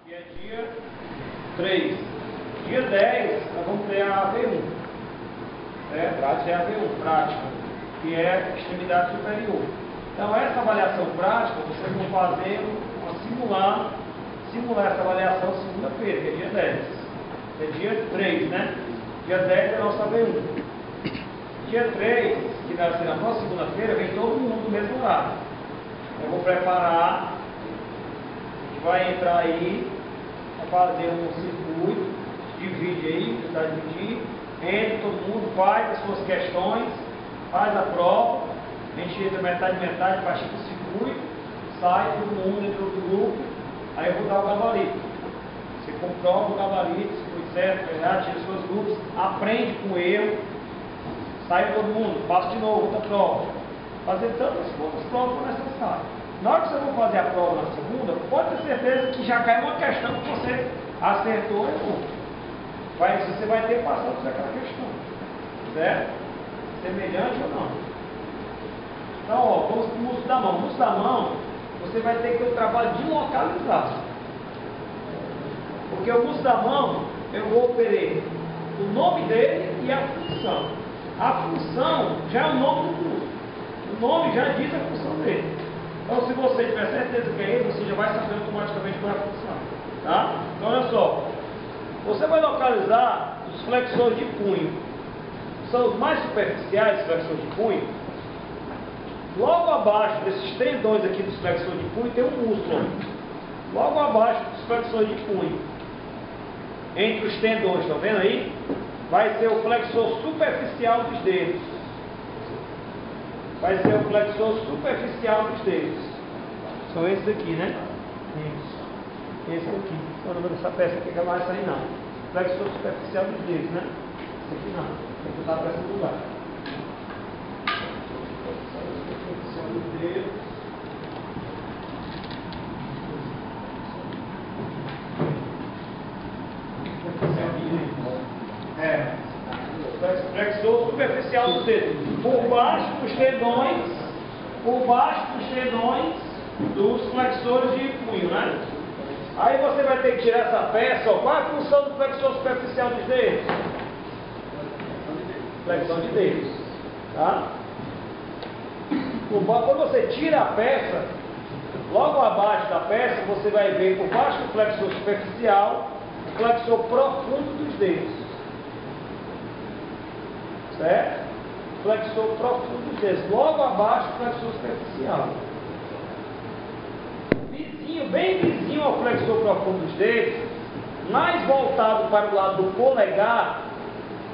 que é dia 3. Dia 10, nós vamos ter a AV1. Prática é a AV1, prática, que é extremidade superior. Então, essa avaliação prática, vocês vão fazer simular essa avaliação segunda-feira, que é dia 10. É dia 3, né? Dia 10 é a nossa AV1. Dia 3, que vai ser na próxima segunda-feira, vem todo mundo no mesmo horário. Eu vou preparar, vai entrar aí, vai fazer um circuito, divide aí, tentar dividir, entra todo mundo, faz as suas questões, faz a prova, a gente entra metade, participa do circuito, sai todo mundo dentro do grupo, aí eu vou dar o gabarito. Você comprova o gabarito, se foi certo, errado, tira os seus grupos, aprende com eu, sai todo mundo, passa de novo, outra prova. Fazer tantas quantas provas for necessário. Na hora que você for fazer a prova na segunda, pode ter certeza que já cai uma questão que você acertou ou errou. Você vai ter passado por aquela questão. Certo? Semelhante ou não? Então, ó, vamos para o músculo da mão. O músculo da mão, você vai ter que ter o trabalho de localizar. Porque o músculo da mão, eu vou operar o nome dele e a função. A função já é o nome do músculo. O nome já diz a função dele. Então, se você tiver certeza que é ele, você já vai saber automaticamente qual é a função. Tá? Então, olha só. Você vai localizar os flexores de punho. São os mais superficiais, os flexores de punho. Logo abaixo desses tendões aqui dos flexores de punho, tem um músculo. Logo abaixo dos flexores de punho. Entre os tendões, estão vendo aí? Vai ser o flexor superficial dos dedos. Vai ser o flexor superficial dos dedos. São esses aqui, né? Isso. Esse aqui. O número dessa peça aqui que não vai sair não. Flexor superficial dos dedos, né? Esse aqui não. Tem que botar a peça no lugar. Superficial dos dedos. Flexor superficial dos dedos. Por baixo dos tendões dos flexores de punho, né? Aí você vai ter que tirar essa peça, ó. Qual é a função do flexor superficial dos dedos? Flexão de dedos. Tá? Quando você tira a peça, logo abaixo da peça, você vai ver por baixo do flexor superficial, o flexor profundo dos dedos. Certo? Flexor profundo dos dedos. Logo abaixo do flexor superficial. Bem vizinho ao flexor profundo dos dedos, mais voltado para o lado do polegar,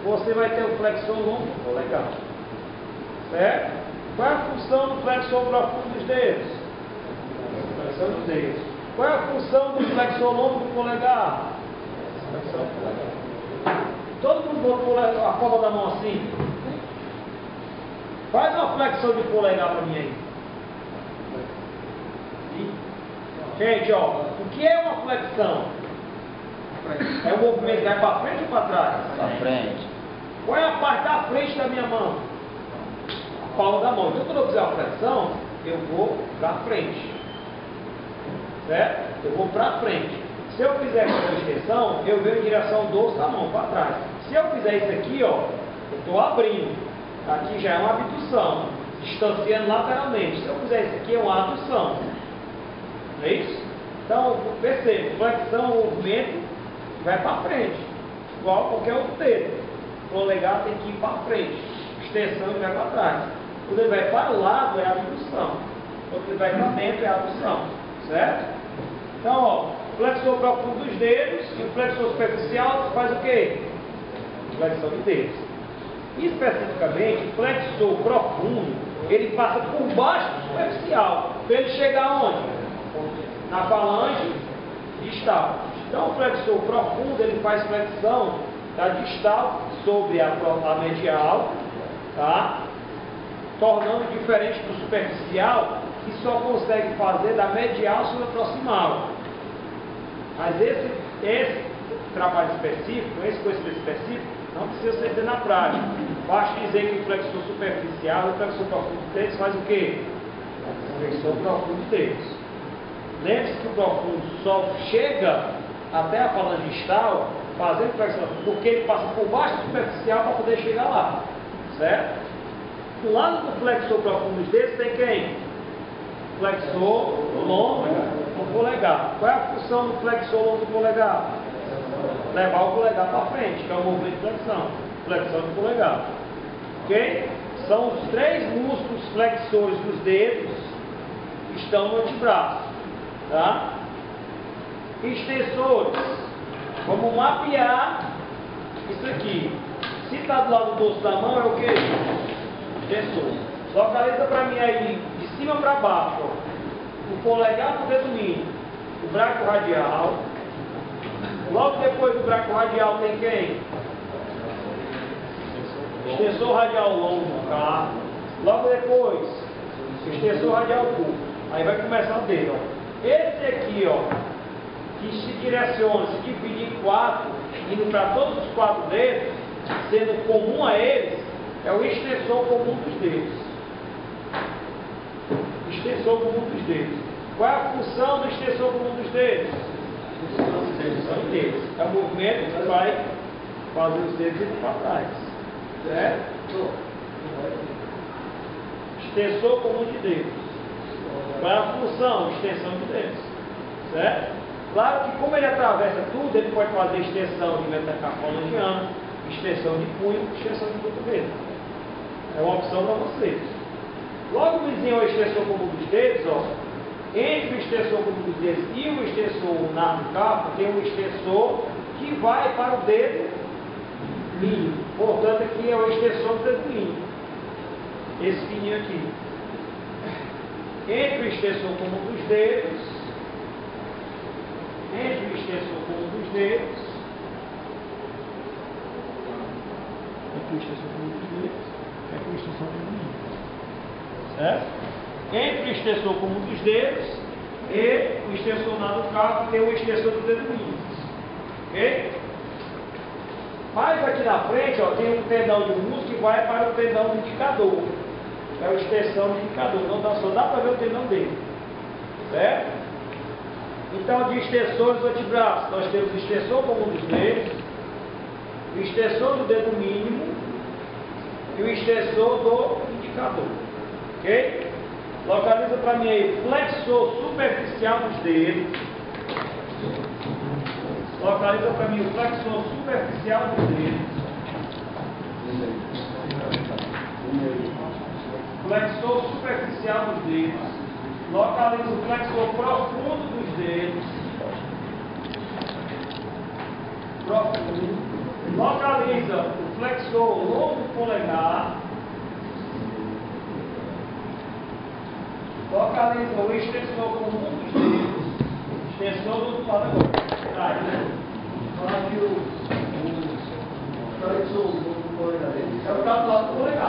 você vai ter o flexor longo do polegar. Certo? Qual é a função do flexor profundo dos dedos? Flexão dos dedos. Qual é a função do flexor longo do polegar? Flexão do polegar. Todo mundo botou a palma da mão assim? Faz uma flexão de polegar para mim aí. Gente, ó, o que é uma flexão? É um movimento que vai para frente ou para trás? Para frente. Qual é a parte da frente da minha mão? A palma da mão. Então, quando eu fizer uma flexão, eu vou para frente. Certo? Eu vou para frente. Se eu fizer essa extensão, eu venho em direção ao dorso da mão, para trás. Se eu fizer isso aqui, ó, eu estou abrindo. Aqui já é uma abdução, distanciando lateralmente. Se eu fizer isso aqui, é uma adução. Não é isso? Então, perceba, flexão, movimento, vai para frente, igual qualquer outro dedo. O polegar tem que ir para frente, extensão ele vai para trás. Quando ele vai para o lado é a abdução, quando ele vai para dentro é a adução, certo? Então, ó, flexor profundo dos dedos e o flexor superficial faz o quê? Flexão de dedos. Especificamente, o flexor profundo, ele passa por baixo do superficial, para ele chegar aonde? Na falange distal. Então o flexor profundo ele faz flexão da distal sobre a medial, tá? Tornando diferente do superficial, que só consegue fazer da medial sobre a proximal. Mas esse trabalho específico, esse conhecimento específico, não precisa ser feito na prática. Basta dizer que o flexor superficial e o flexor profundo deles faz o quê? O flexor profundo deles. Lembre-se que o profundo só chega até a falange distal fazendo flexão, porque ele passa por baixo do superficial para poder chegar lá. Certo? Do lado do flexor profundo dos dedos tem quem? Flexor longo do polegar. Qual é a função do flexor longo do polegar? Levar o polegar para frente, que é o movimento de flexão. Flexão do polegar. Ok? São os 3 músculos flexores dos dedos que estão no antebraço. Tá? Extensores. Vamos mapear isso aqui. Se está do lado do dorso da mão, é o que? Extensor. Localiza para mim aí, de cima para baixo, ó, o polegar para o dedo mínimo, o braço radial. Logo depois do braço radial tem quem? Extensor radial longo do carro. Logo depois, extensor radial curto. Aí vai começar o dedo. Ó. Esse aqui, ó, que se direciona, se divide em 4, indo para todos os 4 dedos, sendo comum a eles, é o extensor comum dos dedos. Extensor comum dos dedos. Qual é a função do extensor comum dos dedos? Extensão de dedos. É o movimento que vai fazer os dedos irem para trás. Certo? Extensor comum de dedos. Qual é a função? Extensão de dedos. Certo? Claro que como ele atravessa tudo, ele pode fazer extensão de metacarpolangiano, extensão de punho, extensão de cotovelo. É uma opção para vocês. Logo vizinho ao extensor comum dos dedos, ó, entre o extensor comum dos dedos e o extensor nardo-carpo, tem um extensor que vai para o dedo mínimo. Portanto, aqui é o extensor do dedo mínimo. Esse fininho aqui. Entre o extensor comum dos dedos, certo? Entre o extensor comum dos dedos e o extensor nardo-carpo tem o extensor do dedo mínimo. Ok? Mais aqui na frente, ó, tem um tendão de músculo que vai para o tendão do indicador. É a extensão do indicador. Então só dá para ver o tendão dele. Certo? Então, de extensores do antebraço, nós temos o extensor comum dos dedos, o extensor do dedo mínimo e o extensor do indicador. Ok? Localiza para mim aí, flexor superficial dos dedos. Localiza para mim o flexor superficial dos dedos. Flexor superficial dos dedos. Localiza o flexor profundo dos dedos. Profundo. Localiza o flexor longo polegar. Localiza o extensor comum dos dedos. Extensor do outro lado agora. Tá, né? Fala que o flexor longo polegar é o lado do lado do polegar.